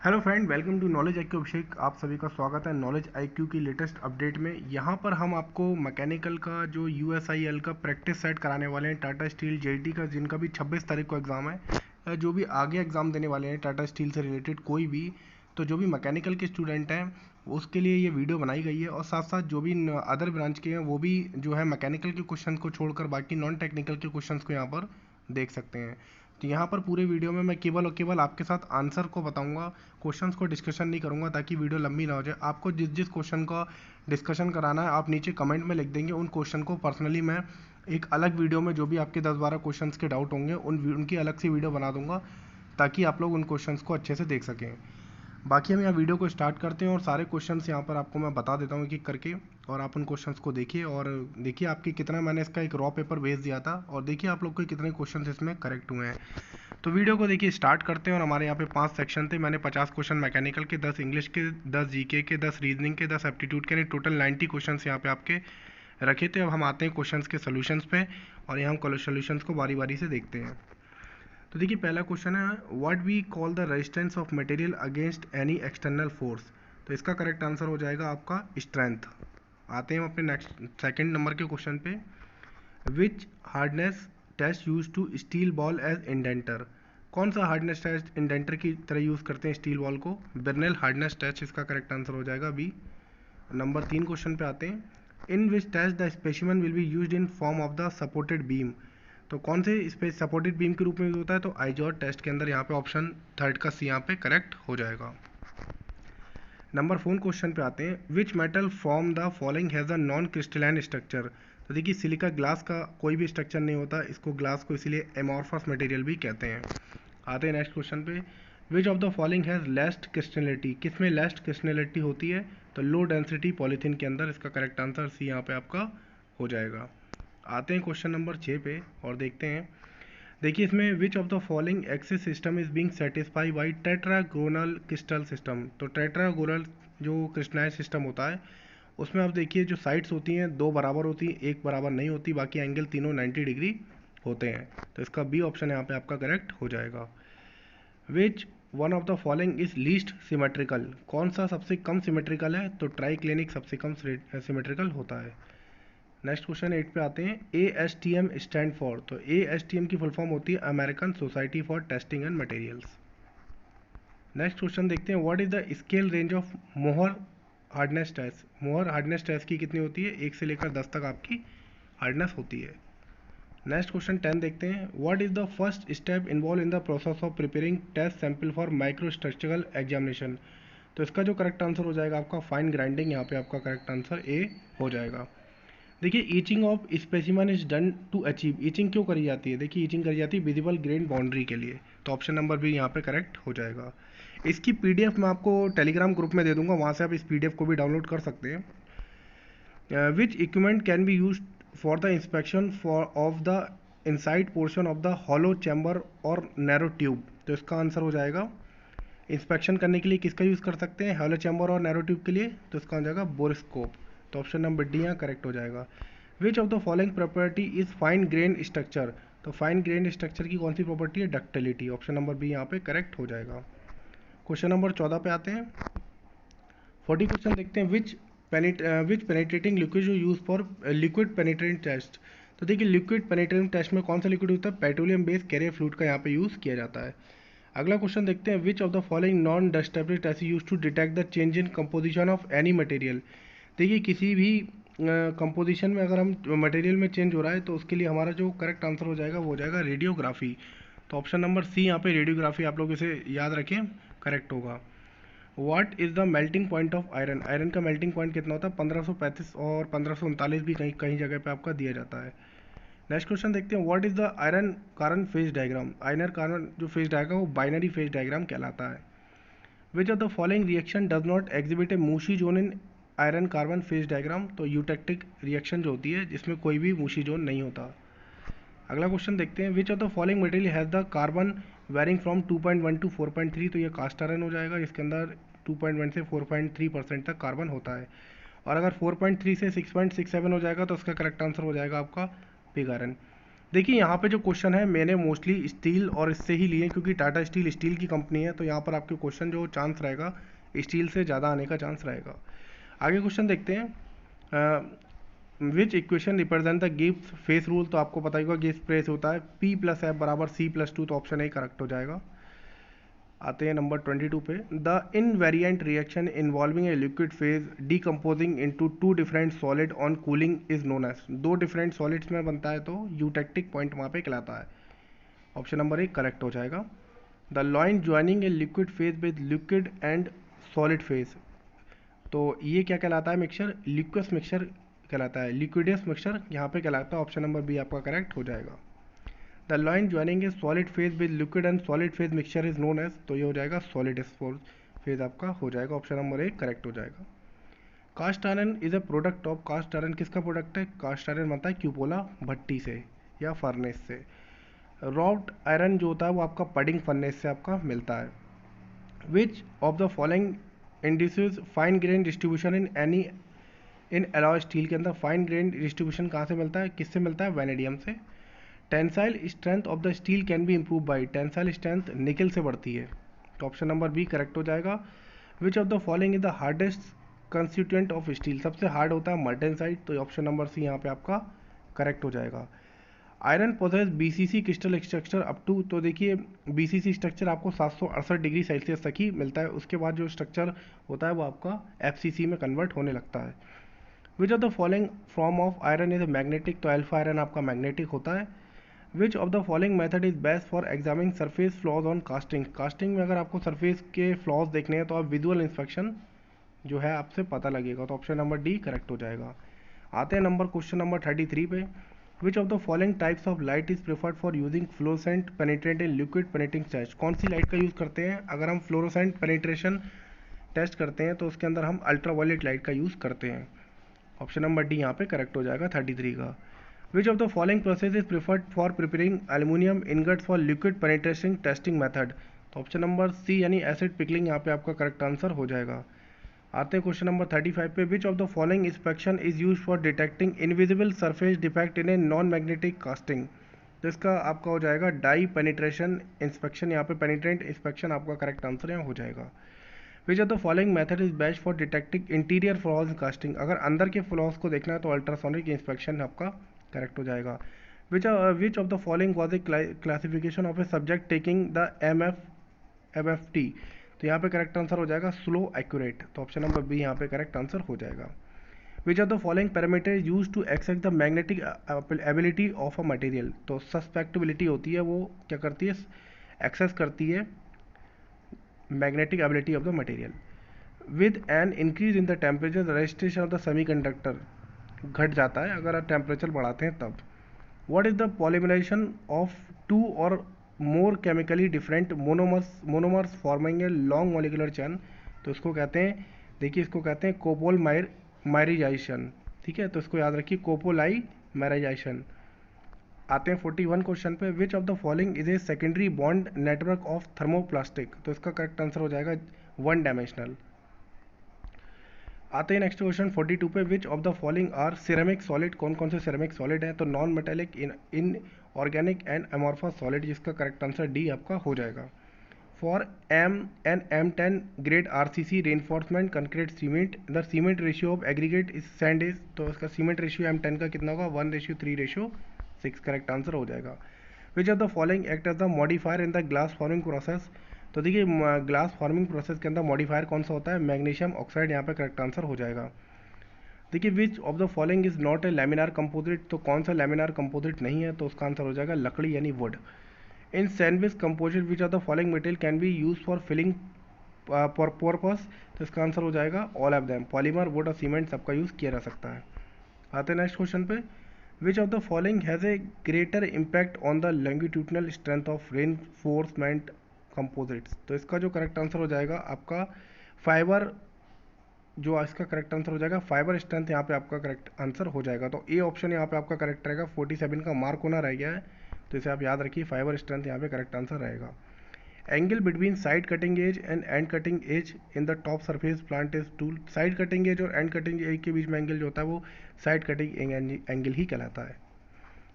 Hello friend, welcome to knowledge IQ. Abhishek आप सभी का स्वागत है नॉलेज आईक्यू की लेटेस्ट अपडेट में। यहाँ पर हम आपको मैकेनिकल का जो यूएसआईएल का प्रैक्टिस सेट कराने वाले हैं टाटा स्टील जेईटी का, जिनका भी 26 तारीख को एग्ज़ाम है, या जो भी आगे एग्ज़ाम देने वाले हैं टाटा स्टील से रिलेटेड कोई भी, तो जो भी मैकेनिकल के स्टूडेंट हैं उसके लिए ये वीडियो बनाई गई है। और साथ साथ जो भी अदर ब्रांच के हैं वो भी जो है मैकेनिकल के क्वेश्चन को छोड़कर बाकी नॉन टेक्निकल के क्वेश्चन को यहाँ पर देख सकते हैं। तो यहाँ पर पूरे वीडियो में मैं केवल और केवल आपके साथ आंसर को बताऊंगा, क्वेश्चंस को डिस्कशन नहीं करूंगा, ताकि वीडियो लंबी ना हो जाए। आपको जिस जिस क्वेश्चन का डिस्कशन कराना है आप नीचे कमेंट में लिख देंगे। उन क्वेश्चन को पर्सनली मैं एक अलग वीडियो में जो भी आपके 10-12 क्वेश्चंस के डाउट होंगे उनकी अलग से वीडियो बना दूंगा, ताकि आप लोग उन क्वेश्चंस को अच्छे से देख सकें। बाकी हम यहाँ वीडियो को स्टार्ट करते हैं और सारे क्वेश्चंस यहाँ पर आपको मैं बता देता हूँ एक एक करके, और आप उन क्वेश्चंस को देखिए और देखिए आपके कितना मैंने इसका एक रॉ पेपर भेज दिया था, और देखिए आप लोग के कितने क्वेश्चंस इसमें करेक्ट हुए हैं। तो वीडियो को देखिए स्टार्ट करते हैं। और हमारे यहाँ पे 5 सेक्शन थे। मैंने 50 क्वेश्चन मैकेनिकल के, 10 इंग्लिश के, 10 जीके के, 10 रीजनिंग के, 10 एप्टीट्यूड के, टोटल 90 क्वेश्चन यहाँ पे आपके रखे थे। अब हम आते हैं क्वेश्चंस के सोल्यूशंस पे, और यहाँ हम सोल्यूशंस को बारी बारी से देखते हैं। तो देखिए पहला क्वेश्चन है, what we call the resistance of material against any external force. तो इसका करेक्ट आंसर हो जाएगा आपका स्ट्रेंथ। आते हैं हम अपने नेक्स्ट सेकंड नंबर के क्वेश्चन पे, which hardness test use to steel ball as indenter. कौन सा हार्डनेस टेस्ट इंडेंटर की तरह यूज़ करते हैं स्टील बॉल को? बर्नेल हार्डनेस टेस्ट इसका करेक्ट आंसर हो जाएगा बी। नंबर 3 क्वेश्चन पे आते हैं, in which test the specimen will be used in form of the supported beam. तो कौन से स्पेस सपोर्टेड बीम के रूप में यूज होता है? तो आइजॉट टेस्ट के अंदर यहाँ पे ऑप्शन थर्ड का सी यहाँ पे करेक्ट हो जाएगा। नंबर 4 क्वेश्चन पे आते हैं, which metal form the following has a non crystalline structure. तो देखिए सिलिका ग्लास का कोई भी स्ट्रक्चर नहीं होता, इसको ग्लास को इसीलिए एमॉर्फस मटेरियल भी कहते हैं। आते हैं नेक्स्ट क्वेश्चन पे, which of the following has least crystallinity. किस में लेस्ट क्रिस्टलिटी होती है? तो लो डेंसिटी पॉलीथीन के अंदर। इसका करेक्ट आंसर सी यहाँ पे आपका हो जाएगा। आते हैं क्वेश्चन नंबर 6 पे और देखते हैं। देखिए इसमें विच of the following axis system is being satisfy by tetragonal crystal system. तो टेट्रागोनल जो क्रिस्टलाइन सिस्टम होता है उसमें आप देखिए जो साइड्स होती हैं 2 बराबर होती हैं, 1 बराबर नहीं होती, बाकी एंगल तीनों 90 डिग्री होते हैं। तो इसका बी ऑप्शन यहाँ पे आपका करेक्ट हो जाएगा। विच one of the following is least symmetrical. कौन सा सबसे कम सिमेट्रिकल है? तो ट्राइक्लिनिक सबसे कम सिमेट्रिकल होता है। नेक्स्ट क्वेश्चन 8 पे आते हैं, ASTM स्टैंड फॉर। तो ASTM की फुल फॉर्म होती है American society for testing and materials. Next question देखते हैं, what is the scale range of Mohs hardness test. Mohs hardness test की कितनी होती है? 1 से लेकर 10 तक आपकी हार्डनेस होती है। नेक्स्ट क्वेश्चन 10 देखते हैं, what is the first step involve in the process of preparing test sample for micro structural examination. तो इसका जो करेक्ट आंसर हो जाएगा आपका फाइन ग्राइंडिंग। यहाँ पे आपका करेक्ट आंसर ए हो जाएगा। देखिए etching of specimen is done to achieve. Etching क्यों करी जाती है? देखिए ईचिंग करी जाती है विजिबल ग्रेन बाउंड्री के लिए। तो ऑप्शन नंबर भी यहाँ पे करेक्ट हो जाएगा। इसकी पीडीएफ मैं आपको टेलीग्राम ग्रुप में दे दूंगा, वहाँ से आप इस पीडीएफ को भी डाउनलोड कर सकते हैं। Which equipment can be use for the inspection for of the inside portion of the hollow chamber और नैरो ट्यूब। तो इसका आंसर हो जाएगा, इंस्पेक्शन करने के लिए किसका यूज़ कर सकते हैं? हॉलो चैम्बर और नैरो ट्यूब के लिए। तो इसका हो जाएगा बोरोस्कोप। तो ऑप्शन नंबर डी यहाँ करेक्ट हो जाएगा। Which of the following property is fine grain structure. तो फाइन ग्रेन स्ट्रक्चर की कौन सी प्रॉपर्टी है? डक्टिलिटी। ऑप्शन नंबर बी यहाँ पे करेक्ट हो जाएगा। क्वेश्चन नंबर 14 पे आते हैं। 40 क्वेश्चन देखते हैं, which penetrating liquid use for liquid penetrating test. तो देखिए लिक्विड पेनिट्रेटिंग टेस्ट में कौन सा लिक्विड होता है? पेट्रोलियम बेस्ड कैरियर फ्लूइड का यहाँ पे यूज़ किया जाता है। अगला क्वेश्चन देखते हैं, which of the following non destructive test use to detect the change in composition of any material. देखिए किसी भी कंपोजिशन में अगर हम मटेरियल में चेंज हो रहा है तो उसके लिए हमारा जो करेक्ट आंसर हो जाएगा वो हो जाएगा रेडियोग्राफी। तो ऑप्शन नंबर सी यहाँ पे रेडियोग्राफी, आप लोग इसे याद रखें, करेक्ट होगा। What is the melting point of iron. Iron का मेल्टिंग पॉइंट कितना होता है? 1535 और 1539 भी कहीं कहीं जगह पे आपका दिया जाता है। नेक्स्ट क्वेश्चन देखते हैं, what is the iron carbon phase diagram. Iron carbon जो फेज डायग्राम वो बाइनरी फेज डायग्राम कहलाता है। विच of the following reaction does not exhibit A Mushi zone in iron carbon phase diagram. तो eutectic reaction जो होती है जिसमें कोई भी मूशी जोन नहीं होता। अगला क्वेश्चन देखते हैं, which of the following material has the carbon varying from 2.1 to 4.3। तो ये कास्ट आयरन हो जाएगा, इसके अंदर 2.1 से 4.3% तक कार्बन होता है। और अगर 4.3 से 6.67 हो जाएगा तो उसका करेक्ट आंसर हो जाएगा आपका पिग आयरन। देखिए यहाँ पे जो क्वेश्चन है मैंने मोस्टली स्टील और इससे ही लिए क्योंकि टाटा स्टील स्टील की कंपनी है, तो यहाँ पर आपके क्वेश्चन जो चांस रहेगा स्टील से ज़्यादा आने का चांस रहेगा। आगे क्वेश्चन देखते हैं। विच equation represent the Gibbs face rule, तो आपको पता ही होगा गिब्स फेस होता है P + F = C + 2, तो ऑप्शन ए करेक्ट हो जाएगा। आते हैं नंबर 22 पे। The invariant reaction involving a liquid phase decomposing into two different solid on cooling is known as, दो डिफरेंट सॉलिड्स में बनता है तो यूटेक्टिक पॉइंट वहाँ पे कहलाता है। ऑप्शन नंबर ए करेक्ट हो जाएगा। The line joining A liquid phase with liquid and solid phase, तो ये क्या कहलाता है मिक्सचर, लिक्वस मिक्सचर कहलाता है, लिक्विडियस मिक्सचर यहाँ पे कहलाता है। ऑप्शन नंबर बी आपका करेक्ट हो जाएगा। The line joining a solid phase with liquid and solid phase mixture is known as, तो ये हो जाएगा सॉलिडस फेज आपका हो जाएगा। ऑप्शन नंबर ए करेक्ट हो जाएगा। Cast iron is a product of, cast iron किसका प्रोडक्ट है, कास्ट आयरन बनता है क्यूपोला भट्टी से या फर्नेस से। रॉड आयरन जो होता है वो आपका पडिंग फर्नेस से आपका मिलता है। विच of the following induces fine grain distribution in any, in alloy steel के अंदर फाइन ग्रेन डिस्ट्रीब्यूशन कहाँ से मिलता है, किससे मिलता है, वैनेडियम से। Tensile strength of the steel can be improve by, tensile strength निकल से बढ़ती है, तो ऑप्शन नंबर बी करेक्ट हो जाएगा। Which of the following is the hardest constituent of steel, सबसे हार्ड होता है मर्टेनसाइट, तो ऑप्शन नंबर सी यहाँ पे आपका करेक्ट हो जाएगा। Iron possess BCC crystal structure up to, तो देखिए बीसीसी स्ट्रक्चर आपको 768 डिग्री सेल्सियस तक ही मिलता है, उसके बाद जो स्ट्रक्चर होता है वो आपका एफसीसी में कन्वर्ट होने लगता है। विच of the following form of iron is magnetic, तो अल्फा आयरन आपका मैग्नेटिक होता है। विच of the following method is best for examining surface flaws on casting, casting में अगर आपको सरफेस के फ्लॉज देखने हैं तो आप विजुअल इंस्पेक्शन जो है आपसे पता लगेगा, तो ऑप्शन नंबर डी करेक्ट हो जाएगा। आते हैं क्वेश्चन नंबर 33 पे। Which of the following types of light is preferred for using fluorescent penetrant in liquid penetrating test, कौन सी लाइट का यूज़ करते हैं अगर हम फ्लोरोसेंट पेनिट्रेशन टेस्ट करते हैं, तो उसके अंदर हम अल्ट्रावायलेट लाइट का यूज़ करते हैं। ऑप्शन नंबर डी यहाँ पे करेक्ट हो जाएगा 33 का। विच of the following process is preferred for preparing aluminium ingots for liquid penetration testing method, तो ऑप्शन नंबर सी यानी एसिड पिकलिंग यहाँ पे आपका करेक्ट आंसर हो जाएगा। आते हैं क्वेश्चन नंबर 35 पे। Which of the following inspection is use for detecting invisible surface defect in a non magnetic casting, तो इसका आपका हो जाएगा डाई पेनिट्रेशन इंस्पेक्शन, यहाँ पे पेनिट्रेंट इंस्पेक्शन आपका करेक्ट आंसर यहाँ हो जाएगा। Which of the following method is best for detecting interior flaws in casting, अगर अंदर के फ्लॉज को देखना है तो अल्ट्रासोनिक इंस्पेक्शन आपका करेक्ट हो जाएगा। Which of the following was a classification of a subject taking the MFT, तो यहाँ पे करेक्ट आंसर हो जाएगा स्लो एक्यूरेट, तो ऑप्शन नंबर बी यहाँ पे करेक्ट आंसर हो जाएगा। Which of the following parameter is use to access the magnetic ability of a material, तो सस्पेक्टिबिलिटी होती है वो क्या करती है, एक्सेस करती है magnetic ability of the material. With an increase in the temperature the resistance of the semiconductor घट जाता है अगर आप टेम्परेचर बढ़ाते हैं तब। What is the polymerisation of two और more chemically different monomers forming a long molecular chain, तो इसको कहते हैं, देखिए इसको कहते हैं कोपोलाइमराइजेशन, ठीक है, तो इसको याद रखिए कोपोलाइमराइजेशन। आते हैं 41 क्वेश्चन पे। Which of the following is a secondary bond network of thermoplastic, तो इसका करेक्ट आंसर हो जाएगा वन डायमेंशनल। आते हैं नेक्स्ट क्वेश्चन 42 पे। Which of the following are ceramic solid, कौन कौन से सिरेमिक सॉलिड हैं, तो non metallic, inorganic and amorphous solid, जिसका करेक्ट आंसर डी आपका हो जाएगा। For M10 grade RCC reinforcement concrete cement the cement ratio of aggregate is sand is, तो इसका सीमेंट रेशियो M10 का कितना होगा 1:3:6, करेक्ट आंसर हो जाएगा। Which of the following act as the modifier in the glass forming process, तो देखिए glass forming process के अंदर मॉडिफायर कौन सा होता है, मैग्नीशियम ऑक्साइड, यहाँ पे करेक्ट आंसर हो जाएगा। देखिए विच of the following is not a laminar composite, तो कौन सा लैमिनार कंपोजिट नहीं है, तो उसका आंसर हो जाएगा लकड़ी यानी wood. In sandwich composite which of the following material can be use for filling purpose, तो इसका आंसर हो जाएगा all of them, polymer, wood और सीमेंट सबका यूज़ किया जा सकता है। आते हैं नेक्स्ट क्वेश्चन पे। Which of the following has a greater impact on the longitudinal strength of reinforcement composites, तो इसका जो करेक्ट आंसर हो जाएगा आपका फाइबर, जो इसका करेक्ट आंसर हो जाएगा फाइबर स्ट्रेंथ, यहाँ पे आपका करेक्ट आंसर हो जाएगा। तो ए ऑप्शन यहाँ पे आपका करेक्ट रहेगा। 47 का मार्क होना रह गया है, तो इसे आप याद रखिए, फाइबर स्ट्रेंथ यहाँ पे करेक्ट आंसर रहेगा। Angle between side cutting edge and end cutting edge in the top surface plant is tool, side cutting edge और एंड कटिंग एज के बीच में एंगल जो होता है वो साइड कटिंग एंगल ही कहलाता है।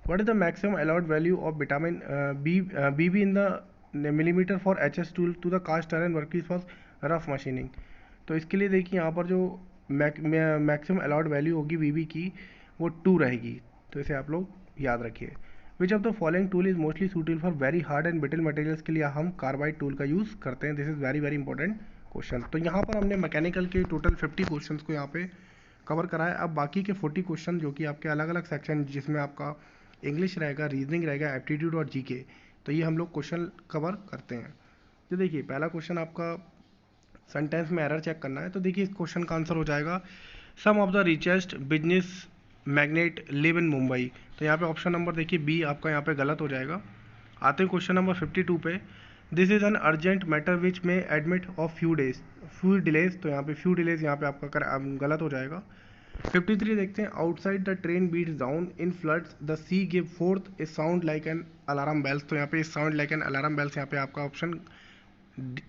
What is the maximum allowed value of vitamin B in the millimetre for H tool to the cast iron workpiece for rough machining. तो इसके लिए देखिए यहाँ पर जो मैक्सिमम अलाउड वैल्यू होगी बीबी की वो 2 रहेगी, तो इसे आप लोग याद रखिए। विच of the following tool is mostly suitable for very hard and brittle materials, के लिए हम कार्बाइड टूल का यूज़ करते हैं। This is very very important question. तो यहाँ पर हमने मैकेनिकल के टोटल 50 क्वेश्चन को यहाँ पे कवर करा है। अब बाकी के 40 क्वेश्चन जो कि आपके अलग अलग सेक्शन, जिसमें आपका इंग्लिश रहेगा, रीजनिंग रहेगा, एप्टीट्यूड और जीके, तो ये हम लोग क्वेश्चन कवर करते हैं। तो देखिए पहला क्वेश्चन आपका सेंटेंस में एरर चेक करना है। तो देखिए इस क्वेश्चन का आंसर हो जाएगा some of the richest business magnate live in Mumbai. तो यहाँ पे ऑप्शन नंबर देखिए बी आपका यहाँ पे गलत हो जाएगा। आते हैं क्वेश्चन नंबर 52 पे। This is an urgent matter which में एडमिट ऑफ फ्यू डिलेज। तो यहाँ पे फ्यू डिलेज यहाँ पे आपका गलत हो जाएगा। 53 देखते हैं। Outside the train beats down in floods the sea give forth a sound like an alarm bells. तो यहाँ पे sound like an alarm bells, यहाँ पे आपका ऑप्शन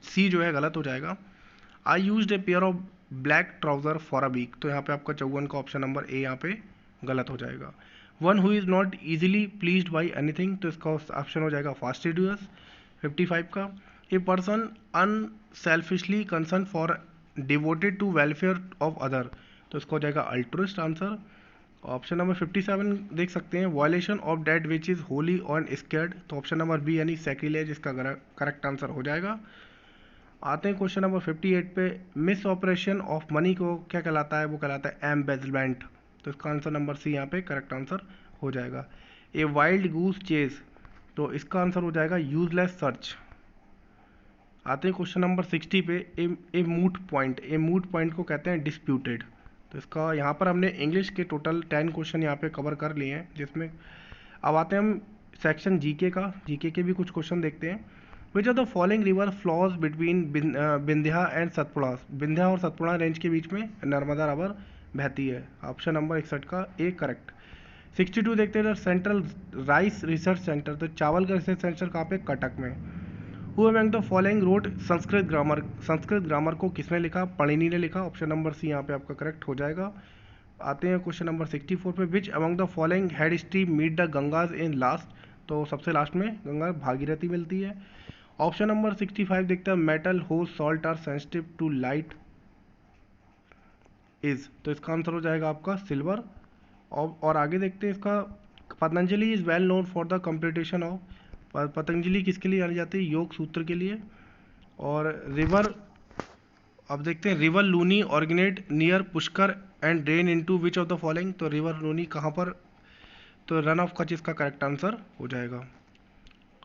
सी जो है गलत हो जाएगा। I used a pair of black trouser for a week. तो यहाँ पे आपका 54 का ऑप्शन नंबर ए यहाँ पे गलत हो जाएगा। One who is not easily pleased by anything. तो इसका ऑप्शन हो जाएगा फास्टिडियस। 55 का a person unselfishly concern for devoted to welfare of other. तो इसका हो जाएगा अल्ट्रुइस्ट आंसर। ऑप्शन नंबर 57 देख सकते हैं। Violation of that which is holy और स्केर्ड। तो ऑप्शन नंबर बी यानी सैक्रिलेज इसका करेक्ट आंसर हो जाएगा। आते हैं क्वेश्चन नंबर 58 पे। मिस ऑपरेशन ऑफ मनी को क्या कहलाता है? वो कहलाता है एम्बेजलमेंट। तो इसका आंसर नंबर सी यहाँ पे करेक्ट आंसर हो जाएगा। A wild goose chase. तो इसका आंसर हो जाएगा यूजलेस सर्च। आते हैं क्वेश्चन नंबर 60 पे। ए मूट पॉइंट। ए मूट पॉइंट को कहते हैं डिस्प्यूटेड। तो इसका यहाँ पर हमने इंग्लिश के टोटल 10 क्वेश्चन यहाँ पे कवर कर लिए हैं, जिसमें अब आते हैं हम सेक्शन जीके का। जीके के भी कुछ क्वेश्चन देखते हैं। Which of the following river flaws between Vindhya and Satpura. Vindhya और सतपुड़ा रेंज के बीच में नर्मदा रिवर बहती है। ऑप्शन नंबर 61 का ए करेक्ट। 62 देखते हैं। Central rice research centre. तो चावल का रिसर्च सेंटर कहाँ पे? कटक में। Who among the following wrote Sanskrit grammar. Sanskrit grammar को किसने लिखा? पणिनि ने लिखा। ऑप्शन नंबर सी यहाँ पे आपका करेक्ट हो जाएगा। आते हैं क्वेश्चन नंबर 64 पे। Which among the following head stream meet the Ganges in last. तो सबसे लास्ट में गंगा भागीरथी मिलती है। ऑप्शन नंबर 65 देखते हैं। Metal whose salt are sensitive to light is. तो इसका आंसर हो जाएगा आपका सिल्वर। और आगे देखते हैं इसका। Patanjali is well known for the completion of. Patanjali किसके लिए जानी जाती है? योग सूत्र के लिए। और रिवर, अब देखते हैं। River Luni originate near Pushkar and drain into which of the following. तो रिवर लूनी कहाँ पर? तो रन ऑफ कच्छ इसका करेक्ट आंसर हो जाएगा।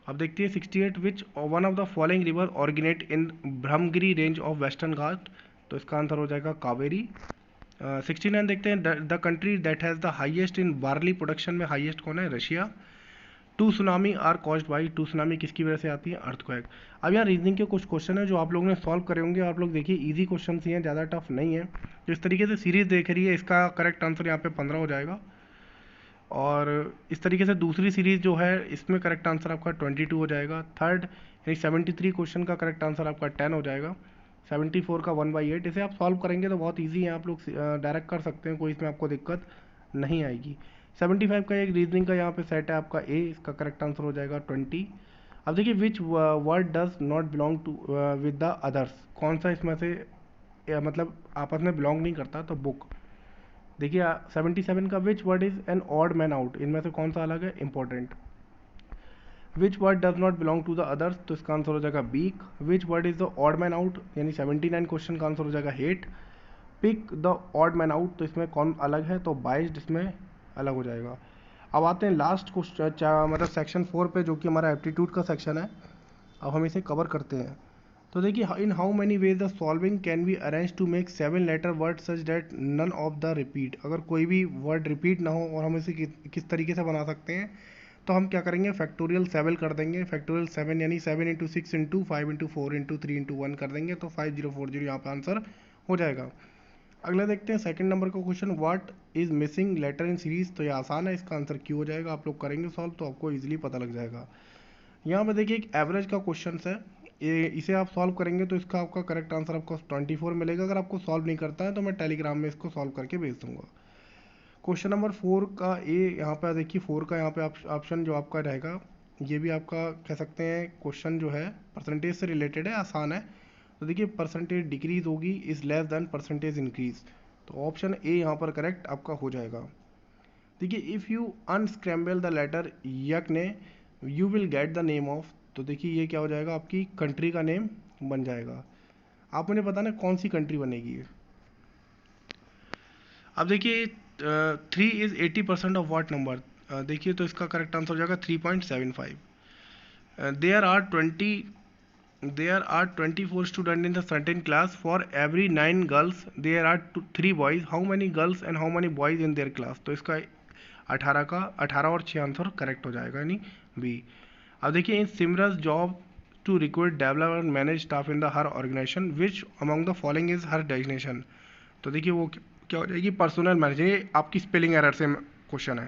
अब देखते हैं 68। Which one of the following river originate in Brahmagiri range of western Ghat. तो इसका आंसर हो जाएगा कावेरी। 69 देखते हैं। The country that has the highest in barley production में हाईएस्ट कौन है? Russia. Tsunami are caused by. Tsunami किसकी वजह से आती है? अर्थक्वेक। अब यहाँ रीजनिंग के कुछ क्वेश्चन है जो आप लोगों ने सॉल्व करे होंगे। आप लोग देखिए इजी क्वेश्चन ही हैं, ज़्यादा टफ नहीं है। तो इस तरीके से सीरीज देख रही है, इसका करेक्ट आंसर यहाँ पे 15 हो जाएगा। और इस तरीके से दूसरी सीरीज जो है इसमें करेक्ट आंसर आपका 22 हो जाएगा। थर्ड यानी 73 क्वेश्चन का करेक्ट आंसर आपका 10 हो जाएगा। 74 का 1/8। इसे आप सॉल्व करेंगे तो बहुत ईजी है, आप लोग डायरेक्ट कर सकते हैं, कोई इसमें आपको दिक्कत नहीं आएगी। 75 का एक रीजनिंग का यहाँ पे सेट है आपका ए, इसका करेक्ट आंसर हो जाएगा 20। अब देखिए which word does not belong to with the others. कौन सा इसमें से मतलब आपस में बिलोंग नहीं करता? तो बुक। देखिए 77 का which word is an odd man out. इनमें से कौन सा अलग है? Important. Which word does not belong to the others. तो इसका आंसर हो जाएगा beak. Which word is the odd man out, यानी 79 क्वेश्चन का आंसर हो जाएगा hate. Pick the odd man out. तो इसमें कौन अलग है? तो बाइस्ड इसमें अलग हो जाएगा। अब आते हैं लास्ट क्वेश्चन मतलब सेक्शन 4 पे, जो कि हमारा एप्टीट्यूड का सेक्शन है। अब हम इसे कवर करते हैं। तो देखिए in how many ways the solving can be arrange to make 7 letter word such that none of the repeat. अगर कोई भी वर्ड रिपीट ना हो और हम इसे किस तरीके से बना सकते हैं, तो हम क्या करेंगे? फैक्टोरियल 7 कर देंगे। फैक्टोरियल 7 यानी 7 into 6 into 5 into 4 into 3 into 1 कर देंगे, तो 5040 यहाँ पर आंसर हो जाएगा। अगला देखते हैं सेकंड नंबर का question. What is missing letter in series. तो ये आसान है, इसका आंसर क्यू हो जाएगा। आप लोग करेंगे सॉल्व तो आपको इजीली पता लग जाएगा। यहाँ पे देखिए एक एवरेज का क्वेश्चन है, इसे आप सॉल्व करेंगे तो इसका आपका करेक्ट आंसर आपको 24 मिलेगा। अगर आपको सॉल्व नहीं करता है तो मैं टेलीग्राम में इसको सॉल्व करके भेज दूंगा। क्वेश्चन नंबर 4 का ए, यहाँ पे देखिए 4 का यहाँ पे ऑप्शन जो आपका रहेगा, ये भी आपका कह सकते हैं क्वेश्चन जो है परसेंटेज से रिलेटेड है, आसान है। तो देखिए परसेंटेज डिक्रीज होगी is less than percentage increase, तो ऑप्शन ए यहाँ पर करेक्ट आपका हो जाएगा। देखिए if you unscramble the letter यक ने you will get the name of, तो देखिए ये क्या हो जाएगा, आपकी कंट्री का नेम बन जाएगा। आप मुझे बताना कौन सी कंट्री बनेगी ये। अब देखिए 3 इज 80% ऑफ व्हाट नंबर, देखिए तो इसका करेक्ट आंसर हो जाएगा 3.75। There are 24 student in the certain class, for every 9 girls there are 3 boys, how many girls and how many boys in their class, तो इसका 18 और 6 आंसर करेक्ट हो जाएगा, यानी बी। अब देखिए इन सिमरस job to recruit develop and manage staff in the HR organisation which among the following is HR designation, तो देखिए वो क्या हो जाएगी, पर्सनल मैनेजर। ये आपकी स्पेलिंग एरर से क्वेश्चन है।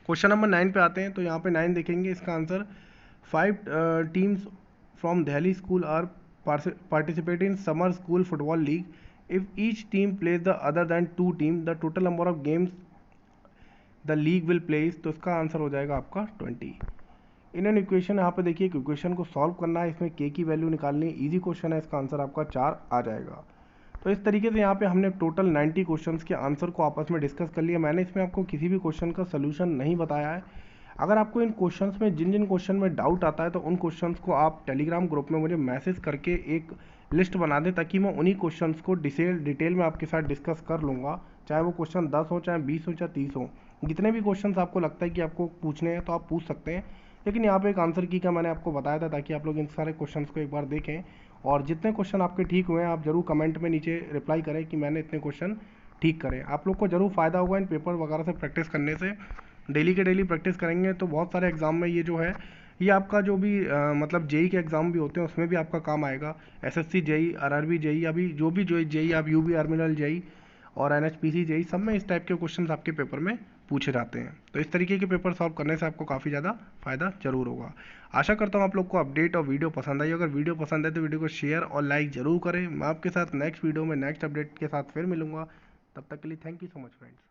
क्वेश्चन नंबर 9 पे आते हैं, तो यहाँ पे 9 देखेंगे इसका answer, 5 teams from Delhi school are participate in summer school football league, if each team plays the other then 2 team the total number of games the league will place, तो इसका आंसर हो जाएगा आपका 20। इन एन इक्वेशन, यहाँ पे देखिए equation को solve करना है, इसमें के की वैल्यू निकालनी है, इजी क्वेश्चन है, इसका आंसर आपका 4 आ जाएगा। तो इस तरीके से यहाँ पे हमने टोटल 90 क्वेश्चंस के आंसर को आपस में डिस्कस कर लिया। मैंने इसमें आपको किसी भी क्वेश्चन का सोल्यूशन नहीं बताया है। अगर आपको इन क्वेश्चंस में जिन जिन क्वेश्चन में डाउट आता है, तो उन क्वेश्चंस को आप टेलीग्राम ग्रुप में मुझे मैसेज करके एक लिस्ट बना दें, ताकि मैं उन्हीं क्वेश्चंस को डिटेल में आपके साथ डिस्कस कर लूँगा। चाहे वो क्वेश्चन 10 हो, चाहे 20 हो, चाहे 30 हो, जितने भी क्वेश्चन आपको लगता है कि आपको पूछने हैं तो आप पूछ सकते हैं। लेकिन यहाँ पे एक आंसर की का मैंने आपको बताया था, ताकि आप लोग इन सारे क्वेश्चंस को एक बार देखें, और जितने क्वेश्चन आपके ठीक हुए हैं आप जरूर कमेंट में नीचे रिप्लाई करें कि मैंने इतने क्वेश्चन ठीक करे। आप लोग को जरूर फ़ायदा होगा इन पेपर वगैरह से प्रैक्टिस करने से। डेली के डेली प्रैक्टिस करेंगे तो बहुत सारे एग्जाम में ये जो है, ये आपका जो भी मतलब जेई के एग्ज़ाम भी होते हैं उसमें भी आपका काम आएगा। एसएससी जेई, आरआरबी जेई, अभी जो भी जो जेई आप यूबी आर्मिनल जेई और एनएचपीसी जेई, सब में इस टाइप के क्वेश्चंस आपके पेपर में पूछे जाते हैं। तो इस तरीके के पेपर सॉल्व करने से आपको काफ़ी ज़्यादा फ़ायदा जरूर होगा। आशा करता हूँ आप लोग को अपडेट और वीडियो पसंद आई। अगर वीडियो पसंद है तो वीडियो को शेयर और लाइक जरूर करें। मैं आपके साथ नेक्स्ट वीडियो में नेक्स्ट अपडेट के साथ फिर मिलूंगा। तब तक के लिए thank you so much friends.